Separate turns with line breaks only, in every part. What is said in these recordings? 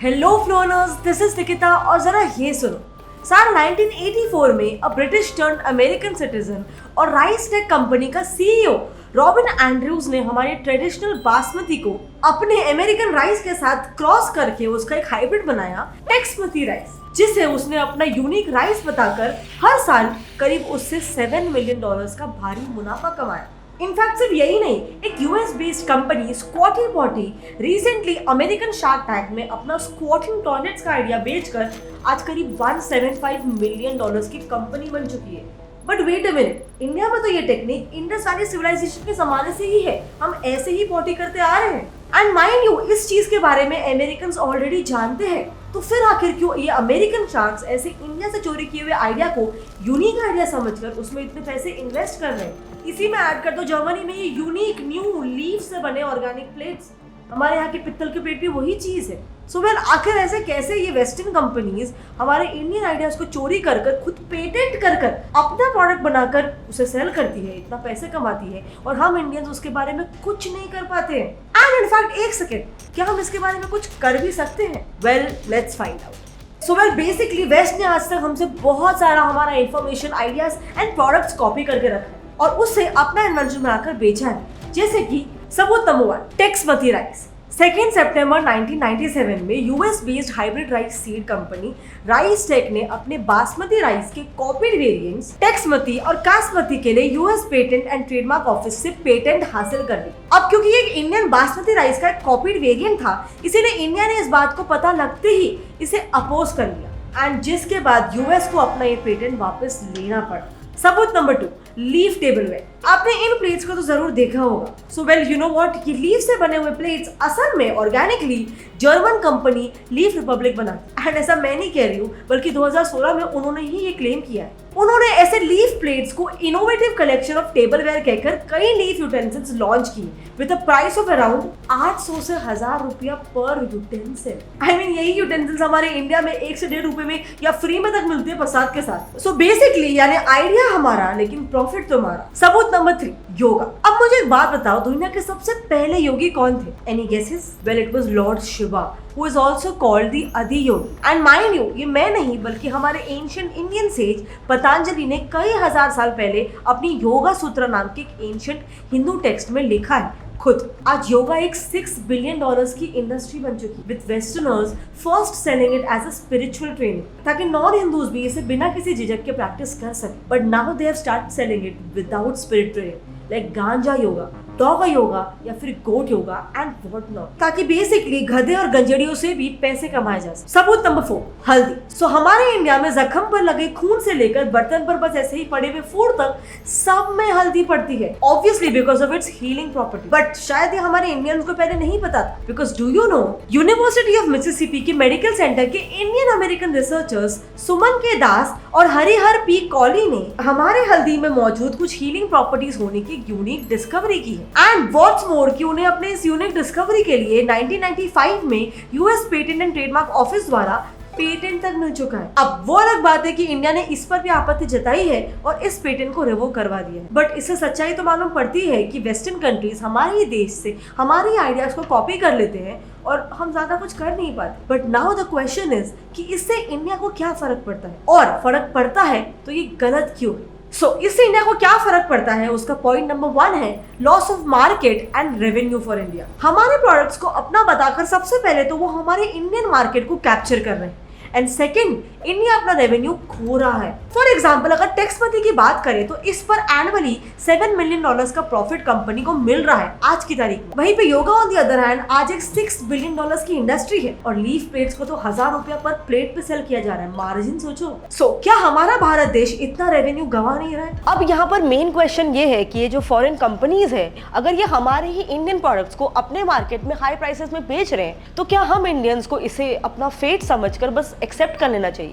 Hello फ्लोनर्स, this is Nikita और जरा ये सुनो। साल 1984 में a British turn American citizen और राइस टेक कंपनी का सीईओ रॉबिन एंड्रयूज ने हमारे ट्रेडिशनल बासमती को अपने अमेरिकन राइस के साथ क्रॉस करके उसका एक हाइब्रिड बनाया, टेक्समती राइस, जिसे उसने अपना यूनिक राइस बताकर हर साल करीब उससे $7 मिलियन का भारी मुनाफा कमाया। इनफैक्ट सिर्फ यही नहीं, एक US based company Squatty Potty recently American Shark Tank में अपना स्क्वाटिंग टॉयलेट्स का आइडिया बेचकर आज करीब $175 मिलियन की कंपनी बन चुकी है। But wait a minute, India में तो ये टेक्निक इंडस वैली सिविलाइजेशन के जमाने से ही है, हम ऐसे ही पॉटी करते आ रहे हैं। एंड माइंड यू, इस चीज के बारे में अमेरिकन्स ऑलरेडी जानते हैं, तो फिर आखिर क्यों ये अमेरिकन शार्क्स ऐसे इंडिया से चोरी किए हुए आइडिया को यूनिक आइडिया समझकर उसमें इतने पैसे इन्वेस्ट कर रहे हैं। इसी में ऐड कर दो जर्मनी में ये यूनिक न्यू लीफ से बने ऑर्गेनिक प्लेट्स। हमारे यहाँ के पित्तल के प्लेट भी वही चीज है। सो वेल, आखिर ऐसे कैसे ये वेस्टर्न कंपनीज हमारे इंडियन आइडियाज को चोरी कर खुद पेटेंट कर अपना प्रोडक्ट बनाकर उसे सेल करती है, इतना पैसे कमाती है, और हम इंडियंस उसके बारे में कुछ नहीं कर पाते हैं। एंड इनफैक्ट एक सेकेंड, क्या हम इसके बारे में कुछ कर भी सकते हैं? Well, let's find out. So well, basically west ने आज तक हमसे बहुत सारा हमारा information, ideas and products copy करके रखा है और उससे अपना इन्वेंशन बनाकर बेचा है। जैसे कि सबूत नंबर 1, टेक्समती राइस। 2 सितंबर 1997 में US based hybrid rice seed company RiceTec ने अपने बासमती राइस के कॉपीड वेरिएंट्स टेक्समती और कासमती के लिए US patent and trademark office से पेटेंट हासिल कर ली। अब क्योंकि ये इंडियन बासमती राइस का एक कॉपीड वेरिएंट था, इसीलिए इंडिया ने इस बात को पता लगते ही इसे अपोज कर लिया, एंड जिसके बाद यूएस को अपना ये पेटेंट वापस लेना पड़ा। सबूत नंबर 2, लीफ टेबलवेयर। आपने इन प्लेट्स को तो जरूर देखा होगा। So well, you know what, ये लीफ से बने हुए प्लेट्स असल में organically German company leaf Republic बनाती। एंड ऐसा मैं नहीं कह रही हूँ, बल्कि 2016 में उन्होंने ही ये क्लेम किया है। उन्होंने ऐसे लीफ प्लेट्स को इनोवेटिव कलेक्शन ऑफ टेबलवेयर कहकर कई लीफ यूटेंसिल्स लॉन्च किए with a price of around 800 से 1000 रुपया पर यूटेंसिल। आई मीन, यही यूटेंसिल्स हमारे इंडिया में 1 से 1.5 रुपए में या फ्री में तक मिलती है प्रसाद के साथ। सो बेसिकली यानी आइडिया हमारा, लेकिन प्रॉफिट तुम्हारा। सबूत नंबर 3, योगा। अब मुझे एक बात बताओ, दुनिया के सबसे पहले योगी कौन थे? Any guesses? Well, it was Lord Shiva, who is also called the Adi Yogi. And mind you, ये मैं नहीं बल्कि हमारे एंशिएंट इंडियन सेज पतंजलि ने कई हजार साल पहले अपनी योगा सूत्र नाम के एक एंशिएंट हिंदू टेक्स्ट में लिखा है खुद। आज योगा एक $6 बिलियन की इंडस्ट्री बन चुकी है, with westerners first selling it as a spiritual training, ताकि नॉन हिंदूज भी इसे बिना किसी झिझक के प्रैक्टिस कर सके। But now they have start selling it without spirit training, like ganja yoga, doga yoga या फिर goat yoga and what not, ताकि बेसिकली गधे और गंजेड़ियों से भी पैसे कमाए जा सके। सबूत नंबर 4, हल्दी। सो हमारे इंडिया में जख्म पर लगे खून से लेकर बर्तन पर बस ऐसे ही पड़े हुए फूड तक सब में हल्दी पड़ती है, obviously because of its healing property. But शायद ये हमारे इंडियंस को पहले नहीं पता था, because do you know, university of Mississippi के मेडिकल सेंटर के इंडियन अमेरिकन रिसर्चर्स सुमन के दास और हरिहर पी कॉली ने हमारे हल्दी में मौजूद कुछ हीलिंग प्रॉपर्टीज होने की यूनिक डिस्कवरी की है। एंड व्हाट्स मोर कि उन्हें अपने इस यूनिक डिस्कवरी के लिए 1995 में US patent and trademark office द्वारा पेटेंट तक मिल चुका है। अब वो अलग बात है कि इंडिया ने इस पर भी आपत्ति जताई है और इस पेटेंट को रिवोक करवा दिया है। बट इससे सच्चाई तो मालूम पड़ती है कि वेस्टर्न कंट्रीज हमारे ही देश से हमारी आइडियाज को कॉपी कर लेते हैं और हम ज्यादा कुछ कर नहीं पाते। But now the question is कि इससे इंडिया को क्या फर्क पड़ता है, और फर्क पड़ता है तो ये गलत क्यों है? इससे इंडिया को क्या फर्क पड़ता है, उसका पॉइंट नंबर 1 है loss of market and revenue for India. हमारे प्रोडक्ट्स को अपना बताकर सबसे पहले तो वो हमारे इंडियन मार्केट को कैप्चर कर रहे हैं, एंड सेकंड, इंडिया अपना रेवेन्यू खो रहा है। फॉर एग्जाम्पल, अगर टेक्समती की बात करें तो इस पर एनुअली $7 मिलियन का प्रॉफिट कंपनी को मिल रहा है आज की तारीख में। वहीं पे yoga on the other hand आज एक $6 बिलियन की इंडस्ट्री है और लीफ प्लेट्स को तो 1000 रुपया पर प्लेट पे सेल किया जा रहा है। मार्जिन सोचो। क्या हमारा भारत देश इतना रेवेन्यू गंवा नहीं रहा है?
अब यहाँ पर मेन क्वेश्चन ये है कि ये जो फॉरेन कंपनीज है, अगर ये हमारे ही इंडियन प्रोडक्ट्स को अपने मार्केट में हाई प्राइसेस में बेच रहे हैं, तो क्या हम इंडियंस को इसे अपना फेट समझकर बस एक्सेप्ट कर लेना चाहिए,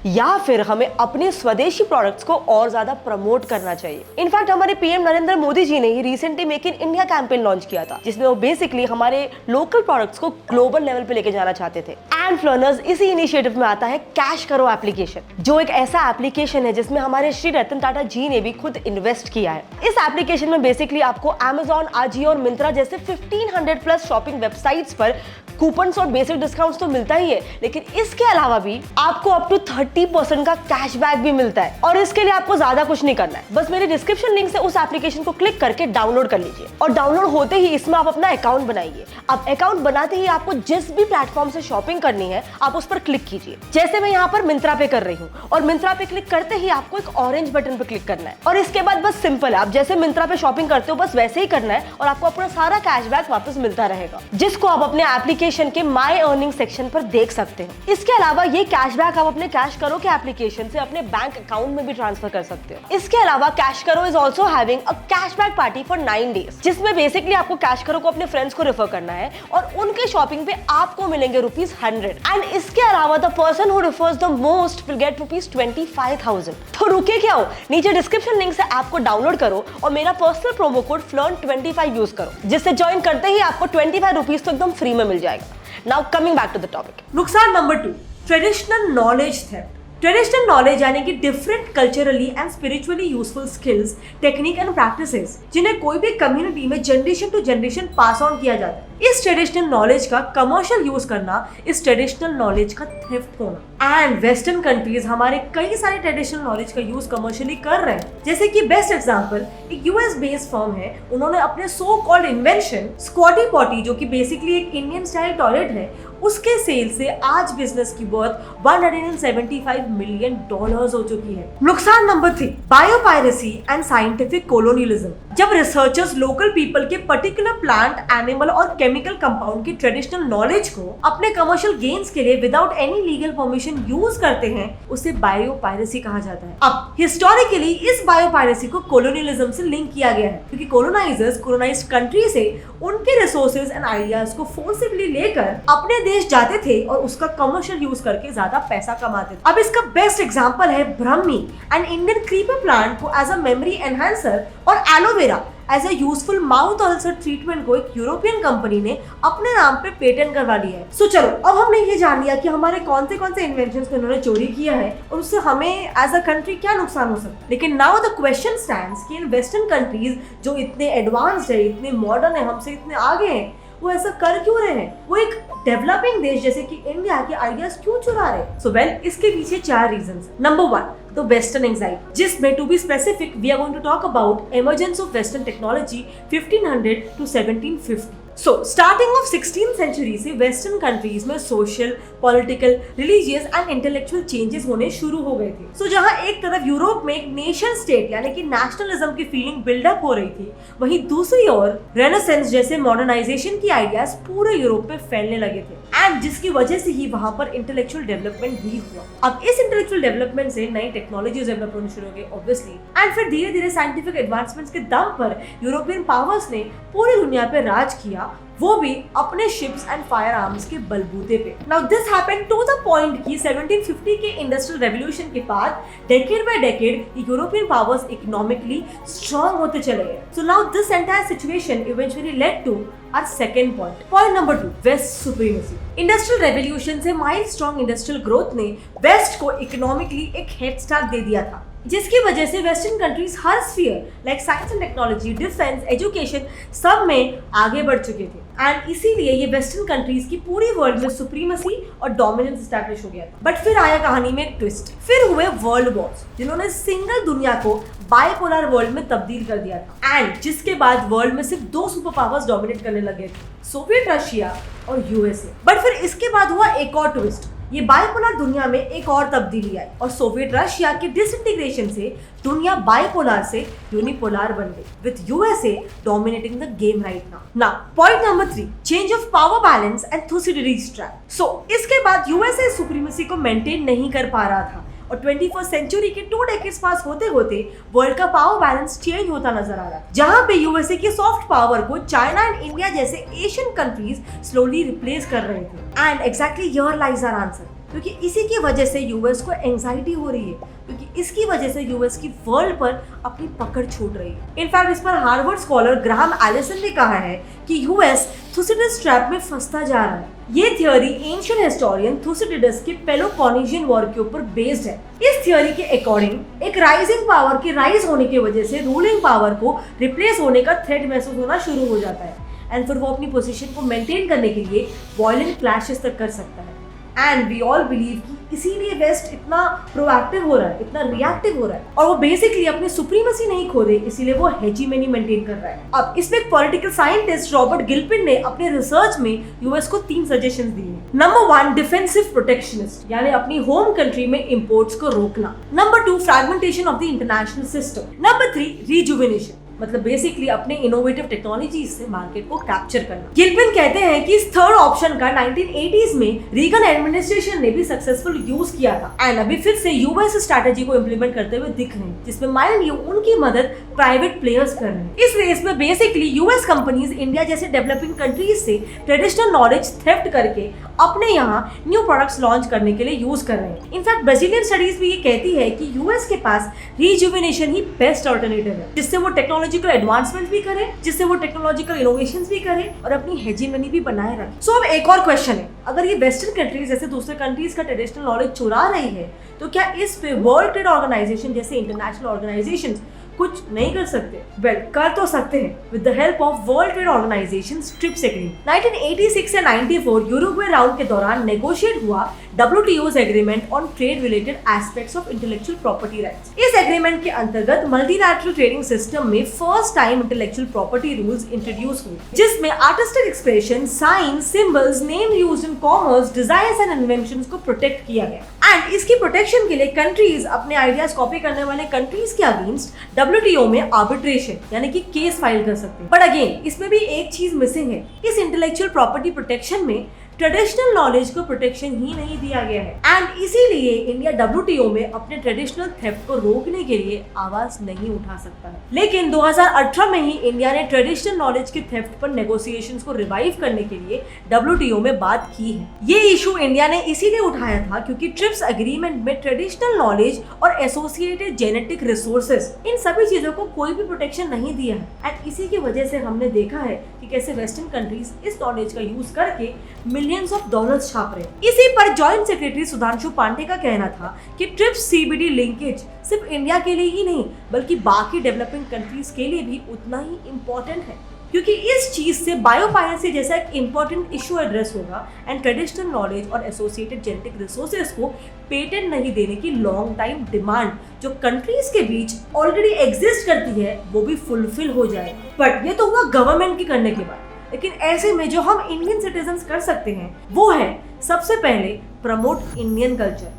या फिर हमें अपने स्वदेशी प्रोडक्ट्स को और ज्यादा प्रमोट करना चाहिए? इनफैक्ट हमारे पीएम नरेंद्र मोदी जी ने ही recently make in India campaign launch किया था, जिसमें वो बेसिकली हमारे लोकल प्रोडक्ट्स को ग्लोबल लेवल पे लेके जाना चाहते थे। एंड फ्लर्नर्स, इसी इनिशिएटिव में आता है कैश करो एप्लीकेशन, जो एक ऐसा एप्लीकेशन है जिसमें हमारे श्री रतन टाटा जी ने भी खुद इन्वेस्ट किया है। इस एप्लीकेशन में बेसिकली आपको Amazon, Ajio और मिंत्रा जैसे 1500 प्लस शॉपिंग वेबसाइट्स पर कूपन्स और बेसिक डिस्काउंट्स तो मिलता ही है, लेकिन इसके अलावा भी आपको अप टू 30% का कैशबैक भी मिलता है। और इसके लिए आपको ज्यादा कुछ नहीं करना है, बस मेरे डिस्क्रिप्शन लिंक से उस एप्लीकेशन को क्लिक करके डाउनलोड कर लीजिए और डाउनलोड होते ही इसमें आप अपना अकाउंट बनाइए। अब अकाउंट बनाते ही आपको जिस भी प्लेटफॉर्म से शॉपिंग करनी है आप उस पर क्लिक कीजिए। जैसे मैं यहाँ पर मिंत्रा पे कर रही हूँ और मिंत्रा पे क्लिक करते ही आपको एक ऑरेंज बटन पे क्लिक करना है और इसके बाद बस सिंपल है, आप जैसे मिंत्रा पे शॉपिंग करते हो बस वैसे ही करना है और आपको अपना सारा कैशबैक वापस मिलता रहेगा, जिसको आप अपने एप्लीकेशन के माई अर्निंग सेक्शन पर देख सकते हैं। इसके अलावा ये कैशबैक आप अपने कैश करो के एप्लीकेशन से अपने बैंक अकाउंट में भी ट्रांसफर कर सकते हो। इसके अलावा कैश करो is also having a cashback party for 9 days, जिसमें बेसिकली आपको कैश करो को अपने फ्रेंड्स को रेफर करना है और उनके शॉपिंग पे आपको मिलेंगे ₹100 एंड इसके अलावा the person who refers the most will get ₹25,000। तो रुके क्या हो, नीचे डिस्क्रिप्शन लिंक से ऐप को डाउनलोड करो और मेरा personal promo code FLEARN25 use करो, जिससे ज्वाइन करते ही आपको ₹25 तो एकदम फ्री में मिल जाएगा। Now coming back to the topic.
नुकसान number 2, traditional knowledge theft. Traditional knowledge यानी कि different culturally and spiritually useful skills, technique and practices जिन्हें कोई भी कम्युनिटी में generation to generation pass on किया जाता है। इस ट्रेडिशनल नॉलेज का कमर्शियल यूज करना, इस ट्रेडिशनल नॉलेज का थेफ्ट होना। एंड वेस्टर्न कंट्रीज हमारे कई सारे ट्रेडिशनल नॉलेज का यूज कमर्शियली कर रहे हैं। जैसे कि बेस्ट एग्जांपल एक यूएस बेस्ड फर्म है, उन्होंने अपने सो कॉल्ड इन्वेंशन स्क्वाटी पॉटी, जो कि बेसिकली एक इंडियन स्टाइल टॉयलेट है, उसके सेल से आज बिजनेस की वर्थ $175 मिलियन हो चुकी है। नुकसान number 3, biopiracy and scientific colonialism. जब रिसर्चर्स लोकल पीपल के पर्टिकुलर प्लांट, एनिमल और केमिकल कंपाउंड की ट्रेडिशनल नॉलेज को अपने कमर्शियल गेन्स के लिए without any legal permission use करते हैं, उसे बायोपायरेसी कहा जाता है। अब हिस्टोरिकली इस बायोपायरेसी को कोलोनियलिज्म से लिंक किया गया है, क्योंकि कोलोनाइजर्स कोलोनाइज्ड कंट्री से उनके रिसोर्सेज एंड आइडियाज को फोर्सिबली लेकर अपने देश जाते थे और उसका कमर्शियल यूज करके ज्यादा पैसा कमाते थे। अब इसका बेस्ट एग्जांपल है Brahmi, an Indian creeper plant को एज अ मेमोरी एनहांसर, और aloe vera as a useful mouth ulcer treatment को एक यूरोपियन कंपनी ने अपने नाम पे पेटेंट करवा लिया है। सो चलो अब हमने ये जान लिया कि हमारे कौन से इन्वेंशंस को इन्होंने चोरी किया है और उससे हमें एज अ कंट्री क्या नुकसान हो सकता है। लेकिन नाउ द क्वेश्चन स्टैंड्स कि इन वेस्टर्न कंट्रीज जो इतने एडवांस्ड है, इतने मॉडर्न है, हमसे इतने आगे हैं, वो ऐसा कर क्यों रहे हैं? वो एक डेवलपिंग देश जैसे कि इंडिया के आइडियाज क्यों चुरा रहे हैं? सो वेल, इसके पीछे 4 reasons. Number 1, the western anxiety, जिसमें to be specific we are going to talk about emergence of western technology 1500 to 1750। So starting off 16th century से वेस्टर्न कंट्रीज में social, political, religious and intellectual changes होने शुरू हो गए थे। सो जहां एक तरफ यूरोप में एक नेशन स्टेट यानी कि नेशनलिज्म की फीलिंग बिल्डअप हो रही थी, वहीं दूसरी ओर रेनेसेंस जैसे मॉडर्नाइजेशन की आइडियाज पूरे यूरोप में फैलने लगे थे, एंड जिसकी वजह से ही वहां पर इंटेलेक्चुअल डेवलपमेंट भी हुआ। अब इस इंटेलेक्चुअल डेवलपमेंट से नई टेक्नोलॉजीज डेवलप होनी शुरू हो गई ऑब्वियसली, एंड फिर धीरे धीरे साइंटिफिक एडवांसमेंट्स के दम पर यूरोपियन पावर्स ने पूरी दुनिया पे राज किया, वो भी अपने शिप्स एंड फायर आर्म्स के बलबूते पे। Now this happened to the point कि 1750 के इंडस्ट्रियल रेवोल्यूशन के बाद decade by decade European powers economically strong होते चले गए। So now this entire situation eventually led to our second point. Point number 2, west supremacy. Industrial revolution से mild strong industrial growth ने west को economically एक head start दे दिया था, जिसकी वजह से वेस्टर्न कंट्रीज हर sphere like science and technology, defence, education सब में आगे बढ़ चुके थे, एंड इसीलिए ये वेस्टर्न कंट्रीज की पूरी वर्ल्ड में सुप्रीमेसी और डोमिनेंस एस्टैब्लिश हो गया था। बट फिर आया कहानी में एक ट्विस्ट, फिर हुए वर्ल्ड वॉर्स, जिन्होंने सिंगल दुनिया को बाइपोलर वर्ल्ड में तब्दील कर दिया था, एंड जिसके बाद वर्ल्ड में सिर्फ 2 सुपर पावर्स डोमिनेट करने लगे थे, सोवियत रशिया और यूएसए। बट फिर इसके बाद हुआ एक और ट्विस्ट, ये बाइपोलर दुनिया में एक और तब्दीली आई और सोवियत रशिया के डिसइंटीग्रेशन से दुनिया बाइपोलर से यूनिपोलर बन गई, with USA dominating the game right now. Point number 3, change of power balance and Thucydides trap. So इसके बाद यूएसए सुप्रीमेसी को मेंटेन नहीं कर पा रहा था और 21st सेंचुरी के 2 डेकेड्स पास होते होते वर्ल्ड का पावर बैलेंस चेंज होता नजर आ रहा है, जहां पे यूएसए की सॉफ्ट पावर को चाइना एंड इंडिया जैसे एशियन कंट्रीज स्लोली रिप्लेस कर रहे थे। And exactly here lies our answer, क्योंकि इसी की वजह से यूएस को एंजाइटी हो रही है, क्योंकि इसकी वजह से यूएस की वर्ल्ड पर अपनी पकड़ छूट रही है। इनफैक्ट इस पर हार्वर्ड स्कॉलर ग्राहम एलिसन ने कहा है कि यूएस थुसिडिडस ट्रैप में फंसता जा रहा है। ये थियोरी एंशिएंट हिस्टोरियन थुसिडिडस के पेलोपोनेशियन वॉर के ऊपर बेस्ड है। इस थियोरी के अकॉर्डिंग एक राइजिंग पावर के राइज होने की वजह से रूलिंग पावर को रिप्लेस होने का थ्रेट महसूस होना शुरू हो जाता है, एंड फिर वो अपनी पोजीशन को मेंटेन करने के लिए वायलेंट क्लैशेस तक कर सकता है। एंड वी ऑल बिलीव कि इसीलिए वेस्ट इतना प्रोएक्टिव हो रहा है, इतना रिएक्टिव हो रहा है, और वो बेसिकली अपनी सुप्रीमेसी नहीं खो रहे, इसीलिए वो हेजीमनी मेंटेन कर रहा है। अब इसमें एक पॉलिटिकल साइंटिस्ट रॉबर्ट गिलपिन ने अपने रिसर्च में यूएस को 3 सजेशंस दिए। नंबर 1, डिफेंसिव प्रोटेक्शनिस्ट, यानी अपनी होम कंट्री में इंपोर्ट्स को रोकना। Number 2, fragmentation of the international system. Number 3, rejuvenation, मतलब बेसिकली अपने इनोवेटिव टेक्नोलॉजी से मार्केट को कैप्चर करना। गिलपिन कहते हैं कि इस थर्ड ऑप्शन का 1980s में रीगन एडमिनिस्ट्रेशन ने भी सक्सेसफुल यूज किया था एंड अभी फिर से यूएस स्ट्रैटेजी को इम्प्लीमेंट करते हुए दिख रहे हैं, जिसमें माइंड यू उनकी मदद प्राइवेट प्लेयर्स कर रहे हैं। इस रेस में बेसिकली यूएस कंपनीज इंडिया जैसे डेवलपिंग कंट्रीज से ट्रेडिशनल नॉलेज थेफ्ट करके अपने यहाँ न्यू प्रोडक्ट्स लॉन्च करने के लिए यूज कर रहे हैं। इनफैक्ट ब्राजीलियन स्टडीज भी ये कहती है कि यूएस के पास रिजुविनेशन ही बेस्ट ऑल्टरनेटिव है, जिससे वो टेक्नोलॉजिकल एडवांसमेंट भी करें, जिससे वो टेक्नोलॉजिकल इनोवेशंस भी करें और अपनी हेजीमनी भी बनाए रखें। सो अब एक और क्वेश्चन है, अगर ये वेस्टर्न कंट्रीज जैसे दूसरे कंट्रीज का ट्रेडिशनल नॉलेज चुरा रही है, तो क्या इस पे वर्ल्ड ट्रेड ऑर्गेनाइजेशन जैसे इंटरनेशनल ऑर्गेनाइजेशन कुछ नहीं कर सकते? वेल, कर तो सकते हैं with the help of World Trade Organization TRIPS agreement. 1986 से 94 यूरुग्वे राउंड के दौरान नेगोशिएट हुआ WTO's agreement on trade related aspects of intellectual property rights. इस एग्रीमेंट के अंतर्गत मल्टीलैटरल ट्रेडिंग सिस्टम में first time intellectual property rules introduce हुए, जिसमें artistic expression, science, symbols, name used in commerce, designs and inventions को protect किया गया। And इसकी प्रोटेक्शन के लिए कंट्रीज अपने आइडियाज कॉपी करने वाले कंट्रीज के अगेंस्ट WTO में आर्बिट्रेशन यानी कि केस फाइल कर सकते हैं। बट अगेन इसमें भी एक चीज मिसिंग है, इस इंटेलेक्चुअल प्रॉपर्टी प्रोटेक्शन में ट्रेडिशनल नॉलेज को प्रोटेक्शन ही नहीं दिया गया है एंड इसीलिए इंडिया WTO में अपने ट्रेडिशनल थेफ्ट को रोकने के लिए आवाज नहीं उठा सकता है। लेकिन 2018 में ही इंडिया ने ट्रेडिशनल नॉलेज के थेफ्ट पर नेगोशिएशंस को रिवाइव करने के लिए WTO में बात की है। ये इशू इंडिया ने इसीलिए उठाया था क्योंकि ट्रिप्स एग्रीमेंट में ट्रेडिशनल नॉलेज और एसोसिएटेड जेनेटिक रिसोर्सेज, इन सभी चीजों को कोई भी प्रोटेक्शन नहीं दिया है एंड इसी की वजह से हमने देखा है कि कैसे वेस्टर्न कंट्रीज इस नॉलेज का यूज करके मिलियंस ऑफ डॉलर्स छाप रहे हैं। इसी पर जॉइंट सेक्रेटरी सुधांशु पांडे का कहना था कि ट्रिप्स CBD लिंकेज सिर्फ इंडिया के लिए ही नहीं बल्कि बाकी डेवलपिंग कंट्रीज के लिए भी उतना ही इम्पोर्टेंट है, क्योंकि इस चीज से बायोपायरेसी जैसा एक इम्पोर्टेंट इशू एड्रेस होगा एंड ट्रेडिशनल नॉलेज और एसोसिएटेड जेनेटिक रिसोर्सेज को पेटेंट नहीं देने की लॉन्ग टाइम डिमांड जो कंट्रीज के बीच ऑलरेडी एग्जिस्ट करती है वो भी फुलफिल हो जाए। बट ये तो हुआ गवर्नमेंट की करने के बाद, लेकिन ऐसे में जो हम इंडियन सिटीजन्स कर सकते हैं वो है सबसे पहले promote Indian culture.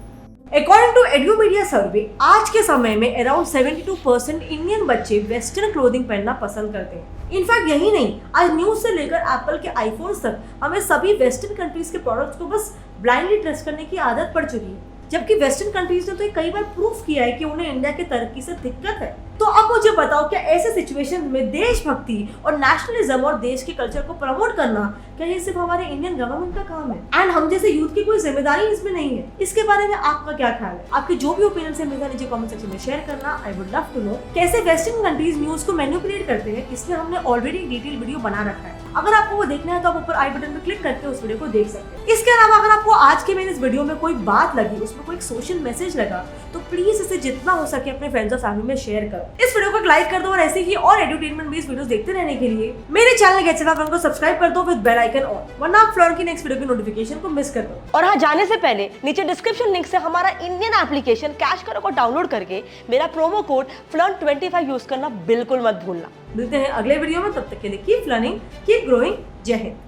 According to Edumedia survey आज के समय में अराउंड 72% इंडियन बच्चे वेस्टर्न क्लोथिंग पहनना पसंद करते हैं। इनफैक्ट यही नहीं, आज न्यूज से लेकर एप्पल के आईफोन्स तक हमें सभी वेस्टर्न कंट्रीज के प्रोडक्ट्स को बस ब्लाइंडली ट्रस्ट करने की आदत पड़ चुकी है, जबकि वेस्टर्न कंट्रीज ने तो कई बार प्रूफ किया है कि उन्हें इंडिया की तरक्की से दिक्कत है। तो अब मुझे बताओ, क्या ऐसे सिचुएशन में देशभक्ति और नेशनलिज्म और देश के कल्चर को प्रमोट करना क्या ये सिर्फ हमारे इंडियन गवर्नमेंट का काम है एंड हम जैसे यूथ की कोई जिम्मेदारी इसमें नहीं है? इसके बारे में आपका क्या ख्याल है? आपके जो भी ओपिनियन है मेरे नीचे कमेंट सेक्शन में शेयर करना। I would love to know कैसे वेस्टर्न कंट्रीज न्यूज को मैनिपुलेट करते हैं, इसमें हमने ऑलरेडी डिटेल वीडियो बना रखा है। अगर आपको वो देखना है तो आप ऊपर आई बटन पर क्लिक करके उस वीडियो को देख सकते हैं। इसके अलावा अगर आपको आज के मेरे इस वीडियो में कोई बात लगी, उसमें कोई सोशल मैसेज लगा, तो प्लीज इसे जितना हो सके अपने फ्रेंड्स और फैमिली में शेयर करो। इस वीडियो को लाइक कर दो और ऐसे ही और एंटरटेनमेंट बेस्ड वीडियोस देखते रहने के लिए मेरे चैनल गेट सेट अप को सब्सक्राइब कर दो विद बेल आइकन ऑन, वरना आप फ्लोर की नेक्स्ट वीडियो की नोटिफिकेशन को मिस कर दो।
और हाँ, जाने से पहले नीचे डिस्क्रिप्शन लिंक से हमारा इंडियन एप्लीकेशन कैश करो को डाउनलोड करके मेरा प्रोमो कोड FLEARN25 यूज करना बिल्कुल मत भूलना।
मिलते हैं अगले वीडियो में, तब तक के लिए कीप लर्निंग, कीप ग्रोइंग। जय हिंद।